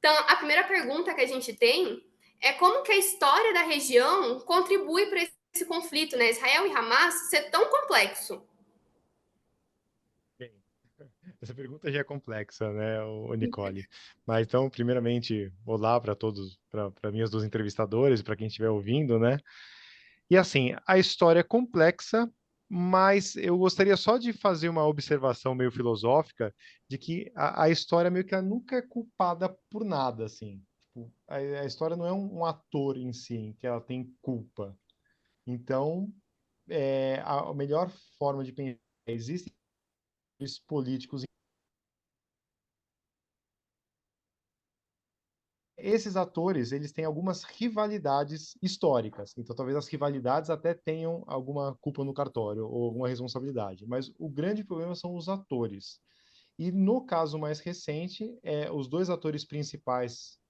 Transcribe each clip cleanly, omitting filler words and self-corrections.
Então, a primeira pergunta que a gente tem é como que a história da região contribui para esse conflito, né? Israel e Hamas ser tão complexo. Bem, essa pergunta já é complexa, né, Nicole? Mas então, primeiramente, olá para todos, para minhas duas entrevistadoras e para quem estiver ouvindo, né? E assim, a história é complexa, mas eu gostaria só de fazer uma observação meio filosófica de que a história meio que ela nunca é culpada por nada, assim. Tipo, a história não é um ator em si, em que ela tem culpa. Então, a melhor forma de pensar, existem políticos. Esses atores, eles têm algumas rivalidades históricas, então talvez as rivalidades até tenham alguma culpa no cartório ou alguma responsabilidade, mas o grande problema são os atores. E no caso mais recente, os dois atores principais,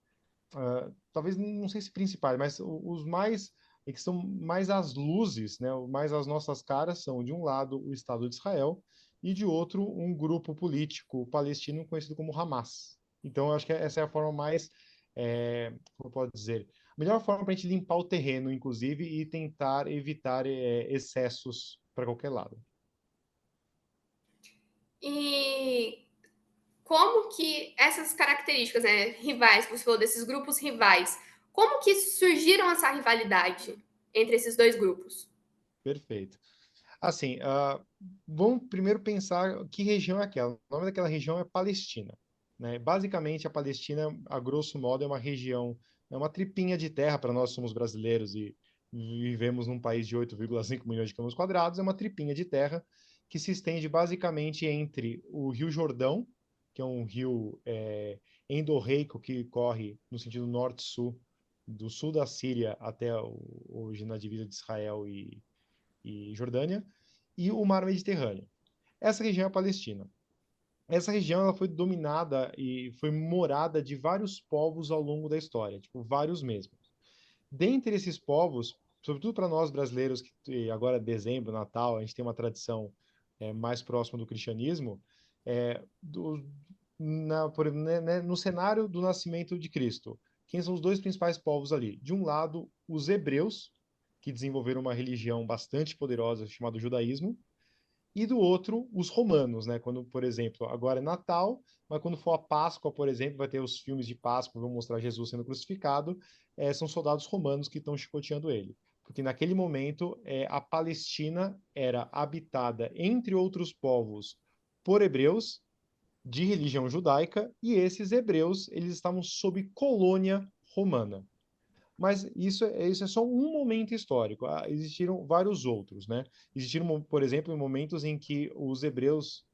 talvez não sei se principais, mas os mais que são mais as luzes, né, mais as nossas caras são de um lado o Estado de Israel e de outro um grupo político palestino conhecido como Hamas. Então eu acho que essa é a forma mais, como eu posso dizer, a melhor forma para a gente limpar o terreno, inclusive, e tentar evitar excessos para qualquer lado. E como que essas características, né, rivais, que você falou desses grupos rivais, como que surgiram essa rivalidade entre esses dois grupos? Perfeito. Assim, vamos primeiro pensar que região é aquela. O nome daquela região é Palestina, né? Basicamente, a Palestina, a grosso modo, é uma região, é uma tripinha de terra para nós somos brasileiros e vivemos num país de 8,5 milhões de quilômetros quadrados, é uma tripinha de terra que se estende basicamente entre o Rio Jordão, que é um rio endorreico que corre no sentido norte-sul, do sul da Síria até hoje na divisa de Israel e Jordânia, e o Mar Mediterrâneo. Essa região é a Palestina. Essa região ela foi dominada e foi morada de vários povos ao longo da história, tipo, vários mesmos. Dentre esses povos, sobretudo para nós brasileiros, que agora é dezembro, Natal, a gente tem uma tradição mais próxima do cristianismo, é, do, no cenário do nascimento de Cristo, quem são os dois principais povos ali? De um lado, os hebreus, que desenvolveram uma religião bastante poderosa chamada judaísmo, e do outro, os romanos, né? Quando, por exemplo, agora é Natal, mas quando for a Páscoa, por exemplo, vai ter os filmes de Páscoa, vão mostrar Jesus sendo crucificado, são soldados romanos que estão chicoteando ele. Porque naquele momento, a Palestina era habitada, entre outros povos, por hebreus de religião judaica, e esses hebreus, eles estavam sob colônia romana. Mas isso é só um momento histórico. Existiram vários outros, né? Existiram, por exemplo, momentos em que os hebreus,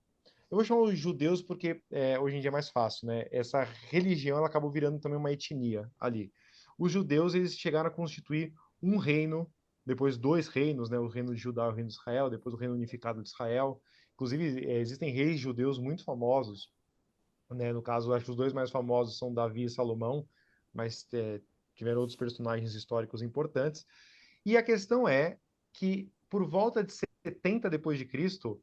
eu vou chamar os judeus porque hoje em dia é mais fácil, né? Essa religião ela acabou virando também uma etnia ali. Os judeus eles chegaram a constituir um reino, depois dois reinos, né? O reino de Judá e o reino de Israel, depois o reino unificado de Israel. Inclusive existem reis judeus muito famosos, né? No caso, acho que os dois mais famosos são Davi e Salomão, mas tiveram outros personagens históricos importantes. E a questão é que, por volta de 70 depois de Cristo,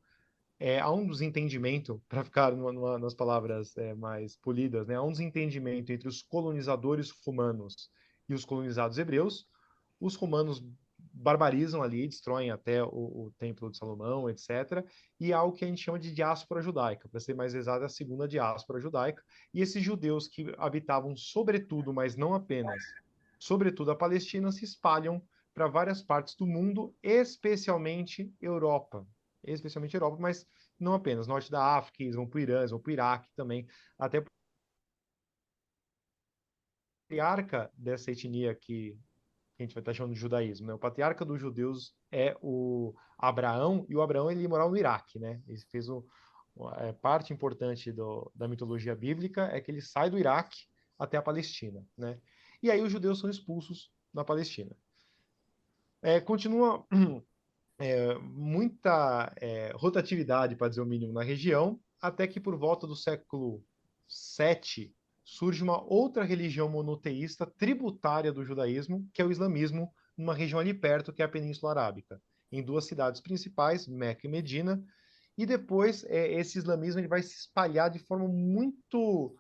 há um desentendimento, para ficar nas palavras mais polidas, né? Há um desentendimento entre os colonizadores romanos e os colonizados hebreus. Os romanos barbarizam ali, destroem até o Templo de Salomão, etc. E há o que a gente chama de diáspora judaica, para ser mais exato, a segunda diáspora judaica. E esses judeus que habitavam sobretudo, mas não apenas, sobretudo a Palestina, se espalham para várias partes do mundo, especialmente Europa, mas não apenas, norte da África, eles vão para o Irã, eles vão para o Iraque também, até patriarca dessa etnia que a gente vai estar chamando de judaísmo, né? O patriarca dos judeus é o Abraão, e o Abraão ele morava no Iraque, né? Ele fez parte importante da mitologia bíblica é que ele sai do Iraque até a Palestina, né? E aí os judeus são expulsos na Palestina. Continua muita rotatividade, para dizer o mínimo, na região, até que por volta do século VII surge uma outra religião monoteísta tributária do judaísmo, que é o islamismo, numa região ali perto, que é a Península Arábica, em duas cidades principais, Meca e Medina, e depois esse islamismo ele vai se espalhar de forma muito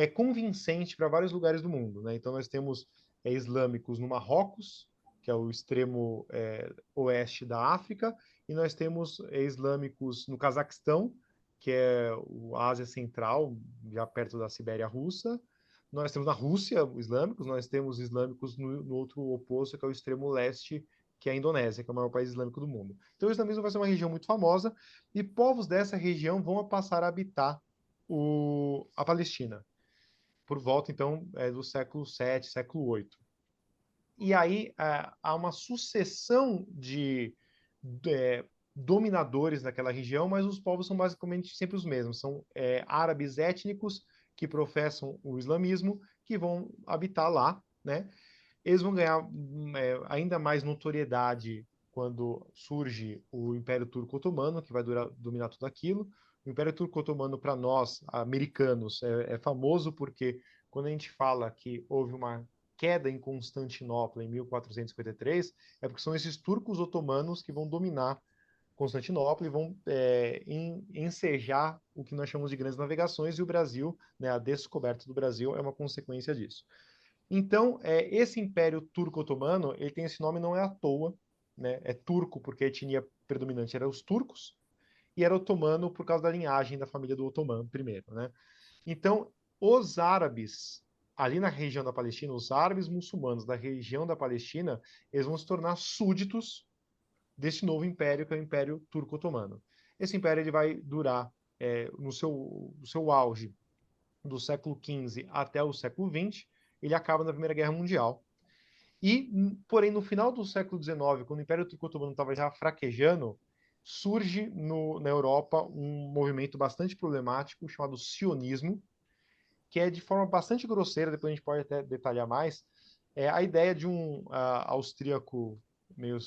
convincente para vários lugares do mundo, né? Então nós temos islâmicos no Marrocos, que é o extremo oeste da África, e nós temos islâmicos no Cazaquistão, que é a Ásia Central, já perto da Sibéria Russa. Nós temos na Rússia islâmicos, nós temos islâmicos no outro oposto, que é o extremo leste, que é a Indonésia, que é o maior país islâmico do mundo. Então o islamismo vai ser uma região muito famosa, e povos dessa região vão passar a habitar a Palestina, por volta, então, do século VII, século VIII. E aí há uma sucessão de dominadores naquela região, mas os povos são basicamente sempre os mesmos. São árabes étnicos que professam o islamismo, que vão habitar lá, né? Eles vão ganhar ainda mais notoriedade quando surge o Império Turco-Otomano, que vai dominar tudo aquilo. O Império Turco-Otomano, para nós, americanos, é famoso porque quando a gente fala que houve uma queda em Constantinopla em 1453, é porque são esses turcos otomanos que vão dominar Constantinopla e vão ensejar o que nós chamamos de grandes navegações, e o Brasil, né, a descoberta do Brasil é uma consequência disso. Então, esse Império Turco-Otomano, ele tem esse nome não é à toa, né? É turco porque a etnia predominante era os turcos, e era otomano por causa da linhagem da família do Otomano primeiro, né? Então, os árabes ali na região da Palestina, os árabes muçulmanos da região da Palestina, eles vão se tornar súditos desse novo império, que é o Império Turco-Otomano. Esse império ele vai durar no seu auge do século XV até o século XX, ele acaba na Primeira Guerra Mundial. E, porém, no final do século XIX, quando o Império Turco-Otomano estava já fraquejando, surge na Europa um movimento bastante problemático chamado sionismo, que é de forma bastante grosseira, depois a gente pode até detalhar mais, a ideia de um austríaco meio,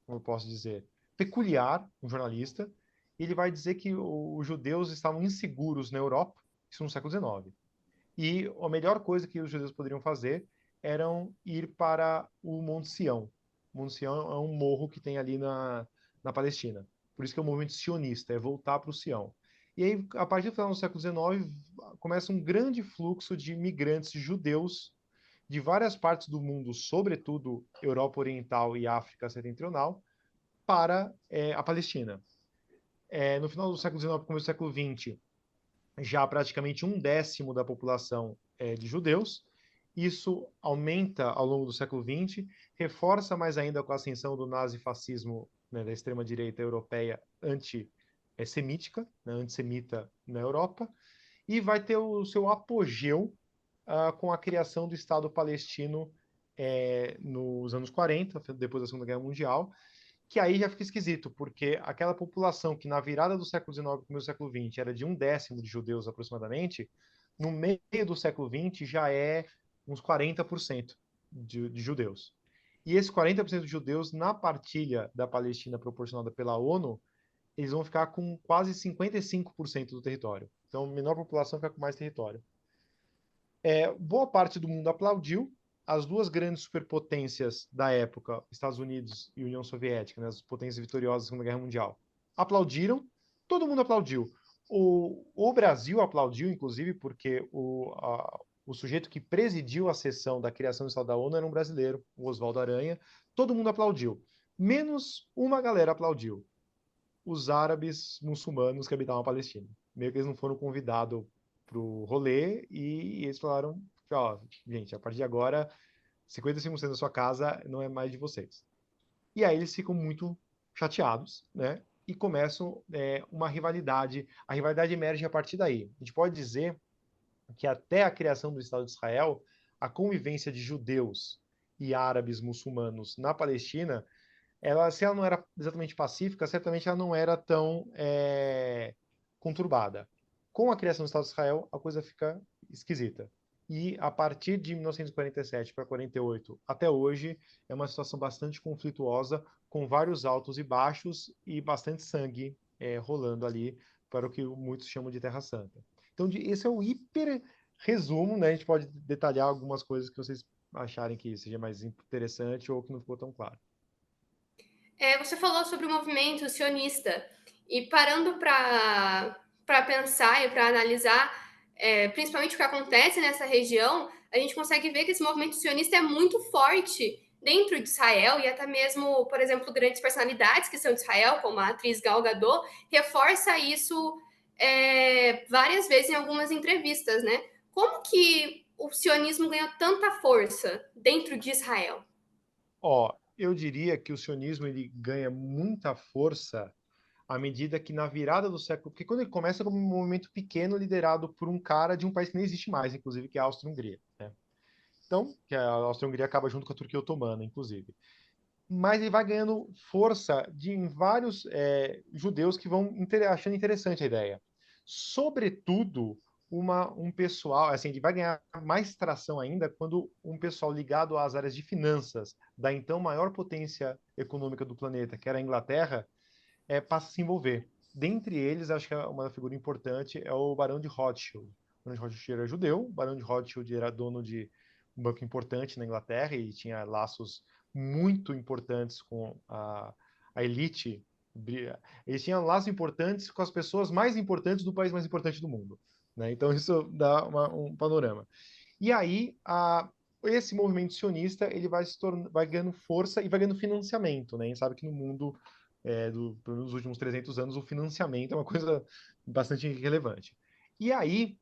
como eu posso dizer, peculiar, um jornalista, e ele vai dizer que os judeus estavam inseguros na Europa, isso no século XIX. E a melhor coisa que os judeus poderiam fazer eram ir para o Monte Sião. O Monte Sião é um morro que tem ali na Palestina. Por isso que é o movimento sionista, é voltar para o Sião. E aí, a partir do final do século XIX, começa um grande fluxo de migrantes judeus de várias partes do mundo, sobretudo Europa Oriental e África Setentrional, para a Palestina. No final do século XIX, começo do século XX, já praticamente 1/10 da população de judeus. Isso aumenta ao longo do século XX, reforça mais ainda com a ascensão do nazifascismo, né, da extrema-direita europeia antissemítica, né, antissemita na Europa, e vai ter o seu apogeu com a criação do Estado palestino nos anos 40, depois da Segunda Guerra Mundial, que aí já fica esquisito, porque aquela população que na virada do século XIX para o século XX era de 1/10 de judeus aproximadamente, no meio do século XX já é uns 40% de judeus. E esses 40% de judeus, na partilha da Palestina proporcionada pela ONU, eles vão ficar com quase 55% do território. Então, menor população fica com mais território. Boa parte do mundo aplaudiu. As duas grandes superpotências da época, Estados Unidos e União Soviética, né, as potências vitoriosas da Segunda Guerra Mundial, aplaudiram. Todo mundo aplaudiu. O Brasil aplaudiu, inclusive, porque o sujeito que presidiu a sessão da criação do Estado da ONU era um brasileiro, o Oswaldo Aranha. Todo mundo aplaudiu. Menos uma galera aplaudiu. Os árabes muçulmanos que habitavam a Palestina. Meio que eles não foram convidados para o rolê e eles falaram, ó, gente, a partir de agora, 55% da sua casa não é mais de vocês. E aí eles ficam muito chateados, né? E começam uma rivalidade. A rivalidade emerge a partir daí. A gente pode dizer que até a criação do Estado de Israel, a convivência de judeus e árabes muçulmanos na Palestina, se ela não era exatamente pacífica, certamente ela não era tão conturbada. Com a criação do Estado de Israel, a coisa fica esquisita. E a partir de 1947 para 48 até hoje, é uma situação bastante conflituosa, com vários altos e baixos e bastante sangue rolando ali para o que muitos chamam de Terra Santa. Então, esse é o hiper resumo, né? A gente pode detalhar algumas coisas que vocês acharem que seja mais interessante ou que não ficou tão claro. Você falou sobre o movimento sionista, e parando para pensar e para analisar, principalmente o que acontece nessa região, a gente consegue ver que esse movimento sionista é muito forte dentro de Israel e até mesmo, por exemplo, grandes personalidades que são de Israel, como a atriz Gal Gadot, reforça isso várias vezes em algumas entrevistas, né? Como que o sionismo ganhou tanta força dentro de Israel? Ó, eu diria que o sionismo ele ganha muita força à medida que na virada do século, porque quando ele começa como um movimento pequeno liderado por um cara de um país que nem existe mais, inclusive, que é a Áustria-Hungria, né? Então, que a Áustria-Hungria acaba junto com a Turquia Otomana, inclusive. Mas ele vai ganhando força em vários judeus que vão achando interessante a ideia. Sobretudo, um pessoal, assim, ele vai ganhar mais tração ainda quando um pessoal ligado às áreas de finanças da então maior potência econômica do planeta, que era a Inglaterra, passa a se envolver. Dentre eles, acho que uma figura importante é o Barão de Rothschild. O Barão de Rothschild era judeu, o Barão de Rothschild era dono de um banco importante na Inglaterra e tinha laços muito importantes com a elite. Eles tinham laços importantes com as pessoas mais importantes do país mais importante do mundo. Né? Então, isso dá um panorama. E aí, esse movimento sionista ele vai ganhando força e vai ganhando financiamento. Né? A gente sabe que no mundo pelo menos nos últimos 300 anos, o financiamento é uma coisa bastante relevante. E aí,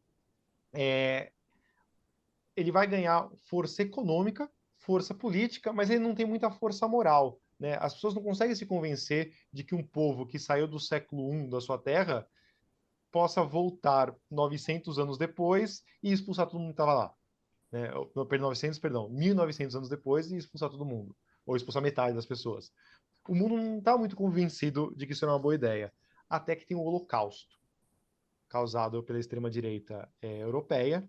ele vai ganhar força econômica, força política, mas ele não tem muita força moral. Né? As pessoas não conseguem se convencer de que um povo que saiu do século I da sua terra possa voltar 900 anos depois e expulsar todo mundo que estava lá. Né? 900, perdão, 1900 anos depois e expulsar todo mundo. Ou expulsar metade das pessoas. O mundo não está muito convencido de que isso era uma boa ideia. Até que tem o Holocausto, causado pela extrema-direita europeia.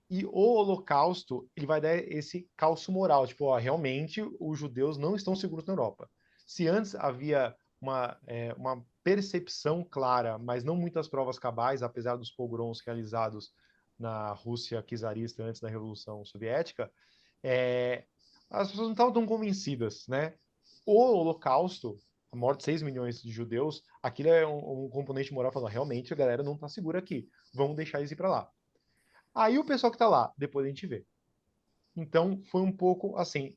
E o Holocausto ele vai dar esse calço moral. Tipo, ó, realmente os judeus não estão seguros na Europa. Se antes havia uma percepção clara, mas não muitas provas cabais, apesar dos pogroms realizados na Rússia czarista antes da Revolução Soviética, é, as pessoas não estavam tão convencidas, né? O Holocausto, a morte de 6 milhões de judeus, aquilo é um componente moral falando, realmente a galera não está segura aqui, vamos deixar eles ir para lá. Aí o pessoal que está lá, depois a gente vê. Então foi um pouco assim.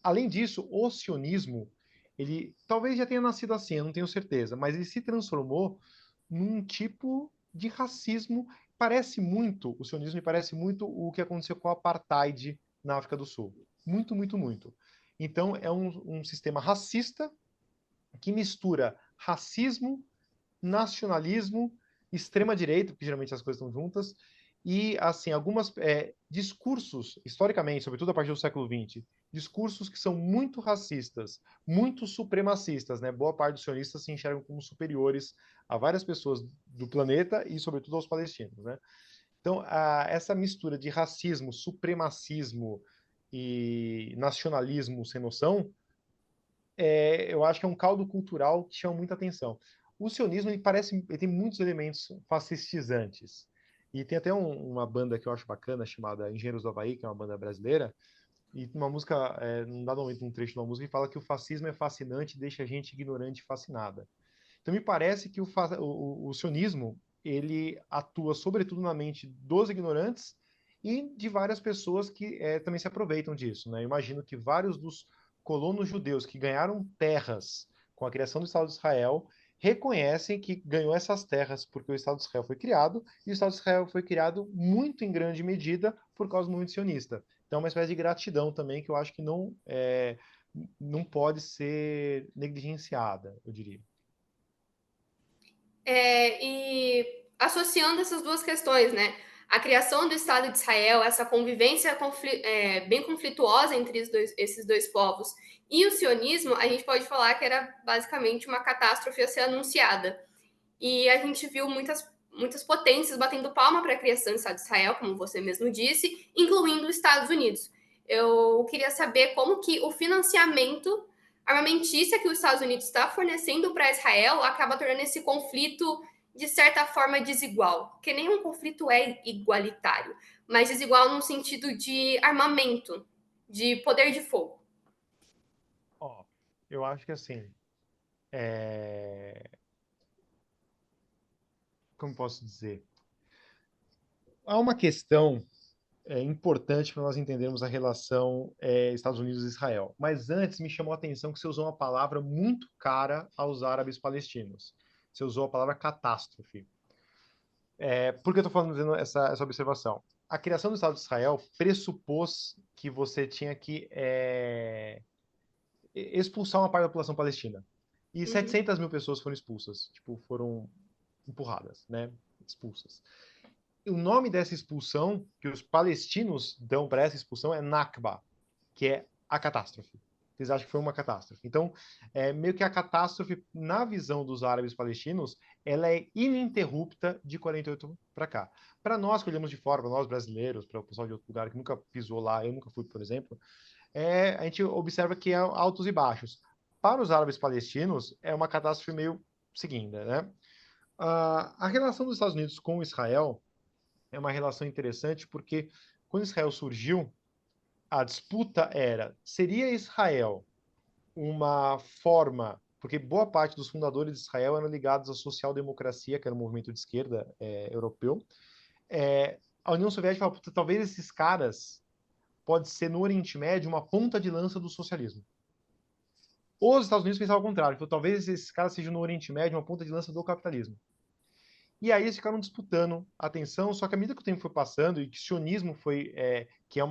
Além disso, o sionismo, ele talvez já tenha nascido assim, eu não tenho certeza, mas ele se transformou num tipo de racismo. Parece muito, o sionismo me parece muito o que aconteceu com o apartheid na África do Sul. Muito, muito, muito. Então é um sistema racista que mistura racismo, nacionalismo, extrema-direita, porque geralmente as coisas estão juntas, e assim alguns discursos, historicamente, sobretudo a partir do século XX, discursos que são muito racistas, muito supremacistas, né? Boa parte dos sionistas se enxergam como superiores a várias pessoas do planeta e, sobretudo, aos palestinos, né? Então, essa mistura de racismo, supremacismo e nacionalismo sem noção eu acho que é um caldo cultural que chama muita atenção. O sionismo ele tem muitos elementos fascistizantes. E tem até uma banda que eu acho bacana, chamada Engenheiros do Havaí, que é uma banda brasileira, e uma música, num dado momento, um trecho de uma música, que fala que o fascismo é fascinante e deixa a gente ignorante e fascinada. Então me parece que o sionismo, ele atua sobretudo na mente dos ignorantes e de várias pessoas que também se aproveitam disso. Né? Eu imagino que vários dos colonos judeus que ganharam terras com a criação do Estado de Israel reconhecem que ganhou essas terras porque o Estado de Israel foi criado, e o Estado de Israel foi criado muito em grande medida por causa do movimento sionista. Então, é uma espécie de gratidão também que eu acho que não pode ser negligenciada, eu diria. E associando essas duas questões, né? A criação do Estado de Israel, essa convivência bem conflituosa entre esses dois povos e o sionismo, a gente pode falar que era basicamente uma catástrofe a ser anunciada. E a gente viu muitas potências batendo palma para a criação do Estado de Israel, como você mesmo disse, incluindo os Estados Unidos. Eu queria saber como que o financiamento armamentícia que os Estados Unidos está fornecendo para Israel acaba tornando esse conflito de certa forma desigual, porque nenhum conflito é igualitário, mas desigual no sentido de armamento, de poder de fogo. Ó, eu acho que assim, é, como posso dizer? há uma questão importante para nós entendermos a relação Estados Unidos e Israel. Mas antes me chamou a atenção que você usou uma palavra muito cara aos árabes palestinos. Você usou a palavra catástrofe. Por que eu estou fazendo essa observação? A criação do Estado de Israel pressupôs que você tinha que expulsar uma parte da população palestina. E Uhum, 700 mil pessoas foram expulsas, tipo, foram empurradas, né? Expulsas. O nome dessa expulsão, que os palestinos dão para essa expulsão, é Nakba, que é a catástrofe. Eles acham que foi uma catástrofe. Então, meio que a catástrofe, na visão dos árabes palestinos, ela é ininterrupta de 48 para cá. Para nós que olhamos de fora, para nós brasileiros, para o pessoal de outro lugar que nunca pisou lá, eu nunca fui, por exemplo, a gente observa que é altos e baixos. Para os árabes palestinos, é uma catástrofe meio seguinte, né? A relação dos Estados Unidos com Israel é uma relação interessante porque quando Israel surgiu, a disputa seria Israel uma forma, porque boa parte dos fundadores de Israel eram ligados à social-democracia, que era um movimento de esquerda europeu. A União Soviética falou, talvez esses caras pode ser no Oriente Médio uma ponta de lança do socialismo. Os Estados Unidos pensavam ao contrário, falou, talvez esses caras sejam no Oriente Médio uma ponta de lança do capitalismo. E aí eles ficaram disputando a atenção, só que à medida que o tempo foi passando e que o sionismo foi, que é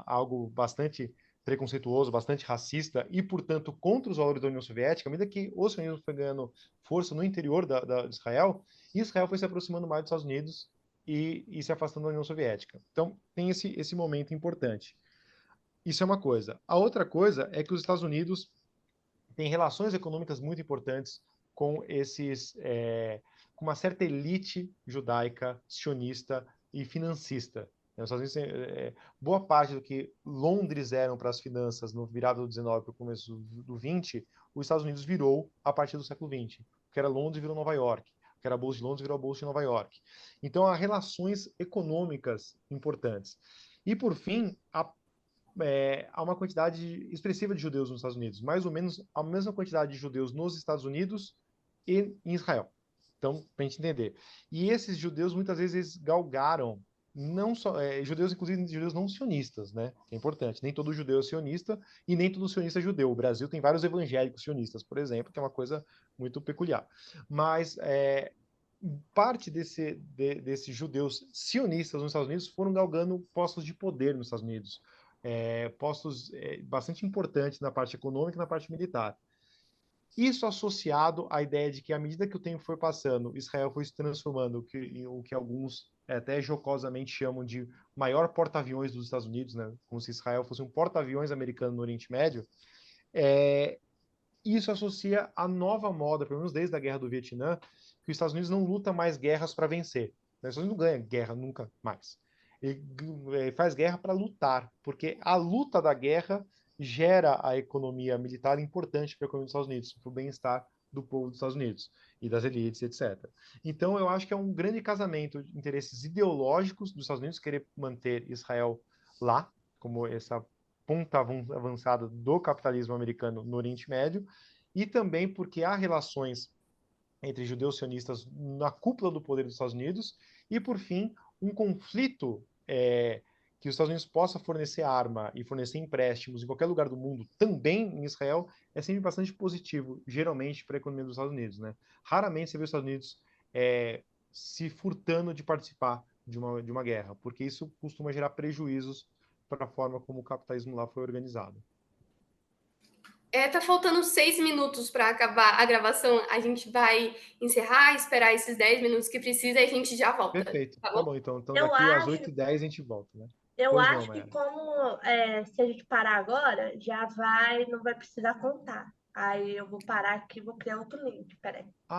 algo bastante preconceituoso, bastante racista e, portanto, contra os valores da União Soviética, à medida que o sionismo foi ganhando força no interior de Israel, Israel foi se aproximando mais dos Estados Unidos e se afastando da União Soviética. Então, tem esse momento importante. Isso é uma coisa. A outra coisa é que os Estados Unidos têm relações econômicas muito importantes com com uma certa elite judaica, sionista e financista. Os Estados Unidos, boa parte do que Londres eram para as finanças no virado do 19 para o começo do 20, os Estados Unidos virou a partir do século 20. O que era Londres virou Nova York, o que era a Bolsa de Londres virou a Bolsa de Nova York. Então, há relações econômicas importantes. E, por fim, há uma quantidade expressiva de judeus nos Estados Unidos, mais ou menos a mesma quantidade de judeus nos Estados Unidos e em Israel. Então, para a gente entender. E esses judeus, muitas vezes, eles galgaram, não só, judeus, inclusive judeus não sionistas, né? Que é importante. Nem todo judeu é sionista e nem todo sionista é judeu. O Brasil tem vários evangélicos sionistas, por exemplo, que é uma coisa muito peculiar. Mas parte desses judeus sionistas nos Estados Unidos foram galgando postos de poder nos Estados Unidos, postos bastante importantes na parte econômica e na parte militar. Isso associado à ideia de que, à medida que o tempo foi passando, Israel foi se transformando em o que alguns até jocosamente chamam de maior porta-aviões dos Estados Unidos, né? Como se Israel fosse um porta-aviões americano no Oriente Médio. Isso associa à nova moda, pelo menos desde a Guerra do Vietnã, que os Estados Unidos não luta mais guerras para vencer. Os Estados Unidos não ganha guerra nunca mais. Ele faz guerra para lutar, porque a luta da guerra gera a economia militar importante para a economia dos Estados Unidos, para o bem-estar do povo dos Estados Unidos e das elites, etc. Então, eu acho que é um grande casamento de interesses ideológicos dos Estados Unidos querer manter Israel lá, como essa ponta avançada do capitalismo americano no Oriente Médio, e também porque há relações entre judeus sionistas na cúpula do poder dos Estados Unidos, e, por fim, um conflito que os Estados Unidos possa fornecer arma e fornecer empréstimos em qualquer lugar do mundo, também em Israel, é sempre bastante positivo, geralmente, para a economia dos Estados Unidos. Né? Raramente você vê os Estados Unidos se furtando de participar de uma guerra, porque isso costuma gerar prejuízos para a forma como o capitalismo lá foi organizado. Tá faltando 6 minutos para acabar a gravação. A gente vai encerrar, esperar esses 10 minutos que precisa e a gente já volta. Perfeito. Tá Tá bom? bom, então. Então Eu daqui às acho, 8h10 a gente volta, né? eu Pois não, acho que Mayara. como se a gente parar agora, já vai, não vai precisar contar. Aí eu vou parar aqui e vou criar outro link. Peraí.